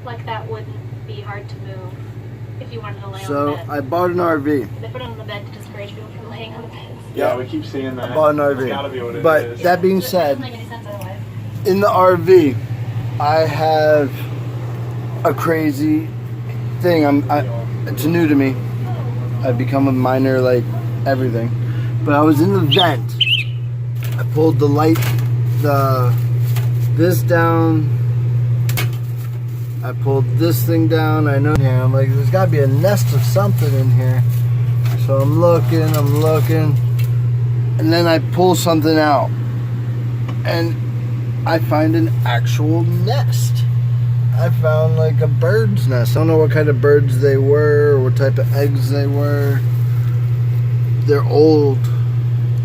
like that wouldn't be hard to move if you wanted to lay on the So bed. I bought an RV. They put it on the bed to discourage people from laying on the beds. Yeah, we keep seeing that. I bought an It's gotta be what RV. it But is. that being It said, doesn't make any sense otherwise. in the RV, I have a crazy thing. It's new to me. I've become a minor, like everything. But I was in the vent. I pulled the light, this down. I pulled this thing down. I know. Yeah, I'm like, there's got to be a nest of something in here. So I'm looking, and then I pull something out, and I find an actual nest. I found like a bird's nest. I don't know what kind of birds they were or what type of eggs they were. They're old.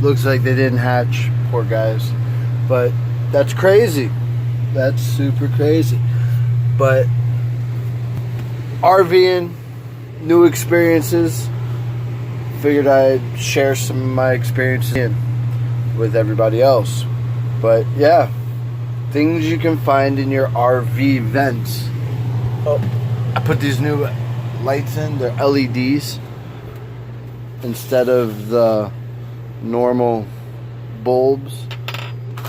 Looks like they didn't hatch, poor guys. But that's crazy. That's super crazy. But RVing, new experiences. Figured I'd share some of my experiences with everybody else. But yeah, things you can find in your RV vents. Oh, I put these new lights in. They're LEDs instead of the normal bulbs.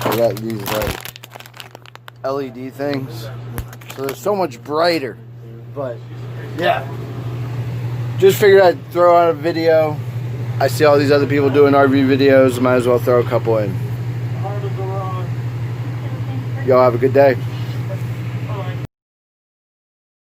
I got these like LED things, so they're so much brighter. But yeah, just figured I'd throw out a video. I see all these other people doing RV videos. Might as well throw a couple in. Y'all have a good day.